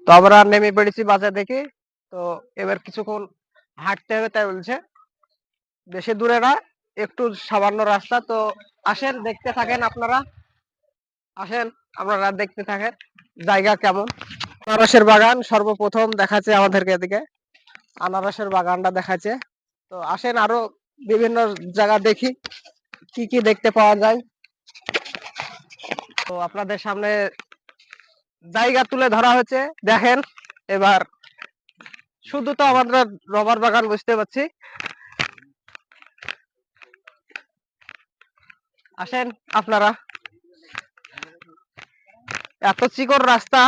তো আমরা নেমে পড়েছি বাজার দেখে। তো এবার কিছুক্ষণ হাঁটতে হবে তাই বলছে, বেশি দূরে না, একটু সামান্য রাস্তা। তো আসেন দেখতে থাকেন আপনারা, আসেন আপনারা দেখতে থাকেন জায়গা কেমন। আনারসের বাগান সর্বপ্রথম দেখাচ্ছে আমাদেরকে, এদিকে আনারসের বাগানটা দেখাচ্ছে। তো আসেন আরো বিভিন্ন জায়গা দেখি কি কি দেখতে পাওয়া যায়। তো আপনাদের সামনে জায়গা তুলে ধরা হয়েছে, দেখেন। এবার শুধু তো আমাদের রবার বাগান বুঝতে পারছি। আসেন আপনারা, এত চিকন রাস্তা,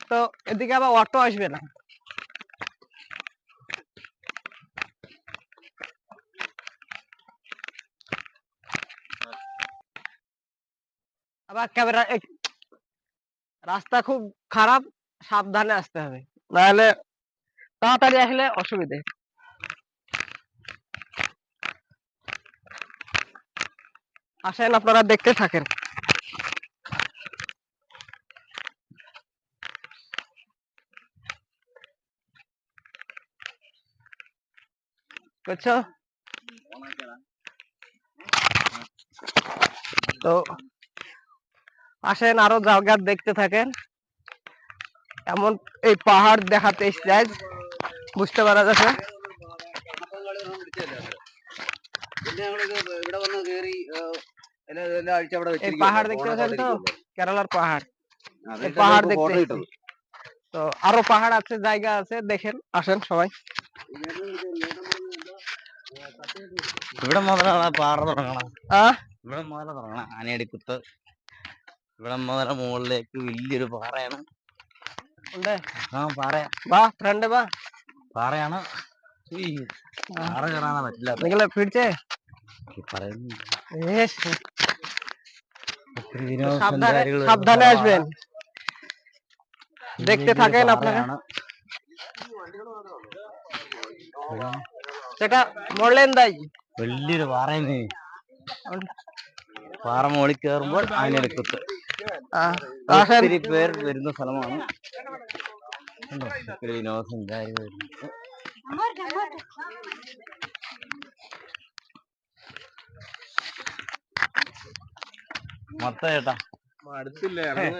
তো এদিকে আবার অটো আসবে না। আবার ক্যামেরা, রাস্তা খুব খারাপ, সাবধানে আসতে হবে, নাহলে তাড়াতাড়ি আসলে অসুবিধে। আসেন আপনারা দেখতে থাকেন। বুঝছো? তো আসেন আরো জায়গা দেখতে থাকেন। এমন এই পাহাড় দেখাতে চাই, বুঝতে পারা যাচ্ছে। এই পাহাড় দেখতে পাচ্ছেন তো, কেরালার পাহাড়, এই পাহাড় দেখতে এসেছি। তো আরো পাহাড় আছে, জায়গা আছে, দেখেন, আসেন সবাই। ഇവിടെ മുതലാണ് പാറ തുടങ്ങണം. ആ ഇവിടെ മുതല തുടങ്ങണം ആനയടിക്കുത്ത്. ഇവിടെ മുതല മുകളിലേക്ക് വലിയൊരു പാറയാണ്. ഉണ്ട്. ആ പാറയാ, വാ ഫ്രണ്ട് വാ. പാറയാണ്. ഈ പാറ കയറാനാ പറ്റില്ല. നിങ്ങളെ പിടിച്ചേ പറയുന്നു ഏസ്. ഒത്തിരി সাবধানে വിനോദസഞ്ചാരികൾ সাবধানে আসবেন, দেখতে থাকেন আপনারা। সেটা মরলেন দাই വലിയൊരു പാറയാണ്. പാറ മുകളിൽ കയറുമ്പോൾ ആനയടിക്കുത്ത്. ഒത്തിരി പേർ വരുന്ന സ്ഥലമാണ്. ഒത്തിരി വിനോദസഞ്ചാരികൾ വരുന്നത്. മൊത്തം ചേട്ടാ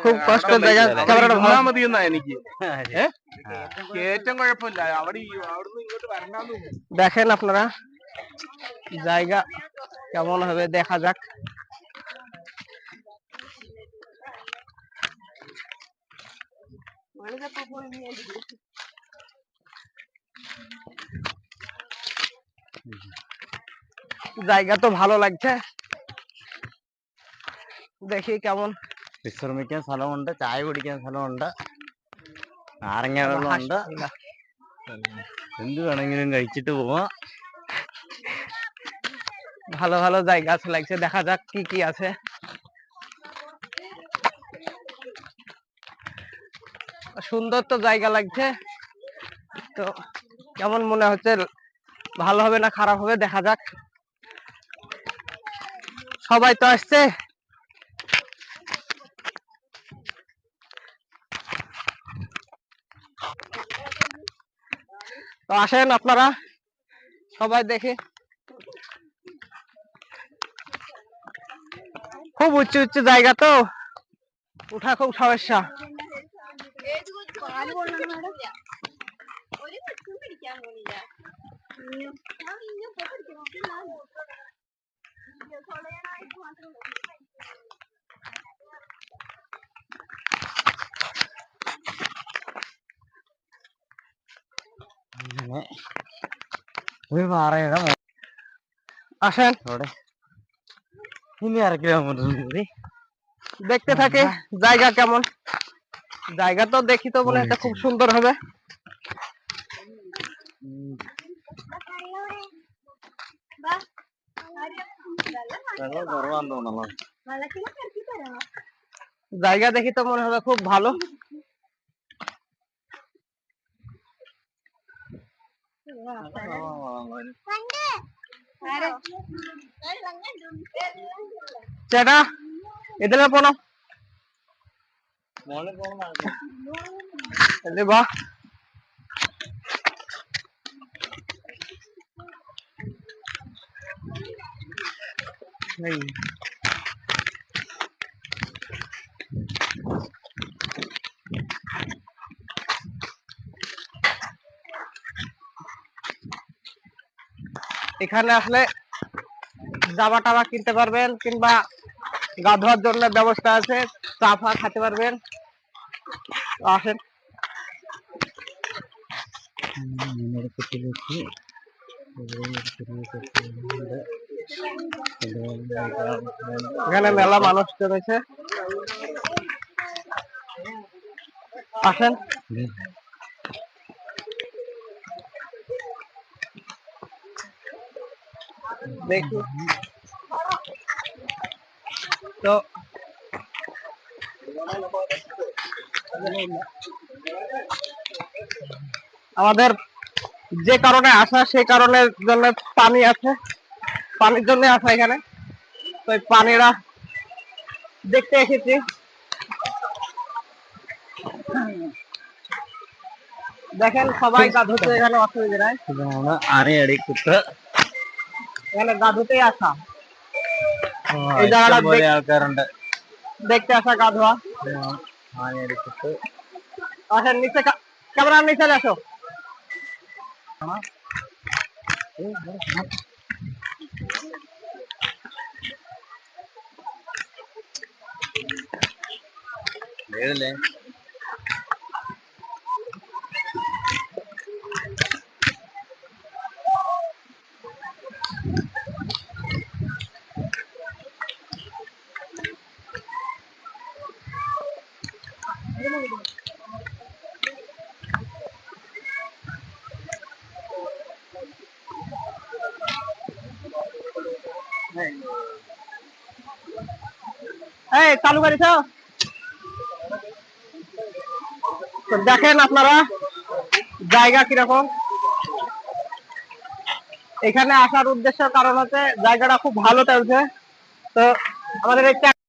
খুব কষ্টের জায়গা, ক্যামেরাটা ভালো മതി എന്നാ എനിക്ക് ഏറ്റവും കുഴപ്പമില്ല. അവിടുന്ന് ഇങ്ങോട്ട് വരണ്ടാന്ന്. দেখেন আপনারা জায়গা কেমন হবে, দেখা যাক। জায়গা তো ভালো লাগছে, দেখি কেমন। വിശ്രമിക്കാൻ സ്ഥലമുണ്ട്, ചായ കുടിക്കാൻ സ്ഥലമുണ്ട്, നാരങ്ങ വെള്ളമുണ്ട്, എന്ത് വേണമെങ്കിലും കഴിച്ചിട്ട് പോവാം. ভালো ভালো জায়গা আছে লাগছে, দেখা যাক কি কি আছে। সুন্দর তো জায়গা লাগছে, তো কেমন মনে হচ্ছে, ভালো হবে না খারাপ হবে, দেখা যাক। সবাই তো আসছে, তো আসেন আপনারা সবাই দেখে। খুব উঁচু উঁচু জায়গা, তো উঠা খুব সমস্যা। ഒരു പാറയുടെ আসেন അവിടെ ഇനി 1/2 കിലോമീറ്റർ കൂടി দেখতে থাকে জায়গা কেমন। জায়গা তো দেখি তো মনে হচ্ছে খুব সুন্দর হবে। വെള്ളം കുറവാന്ന് തോന്നുന്നു. জায়গা দেখি তো মনে হবে খুব ভালো। ചേട്ടാ ഇതിലെ പോണം, বাহ, এই এখানে আসলে জামা টামা কিনতে পারবেন, কিংবা গা ধোয়ার জন্য ব্যবস্থা আছে, চা ফা খেতে পারবেন। তো আসেন। এখানে মেলা মানুষ জমেছে, আসেন। দেখি তো আমাদের যে কারণে আসা, সেই কারণের জন্য পানি আছে, পানির জন্য আসা এখানে। তো এই পানিরা দেখতে এসেছি। দেখেন সবাই গা ধুতে, এখানে অসুবিধা নাই, ആന എടുക്കുന്ന এখানে গা ধুতেই আসা। এই জায়গাটা പോലെ ആൾക്കാരുണ്ട് দেখতে আসা গা ধোয়া। ആന എടുത്തിട്ട് আসেন নিচে, ক্যামেরার নিচে আসো। ഏതല്ലേ এই চালু করেছ? তো দেখেন আপনারা জায়গা কিরকম। এখানে আসার উদ্দেশ্য কারণ হচ্ছে জায়গাটা খুব ভালো চলছে। তো আমাদের এই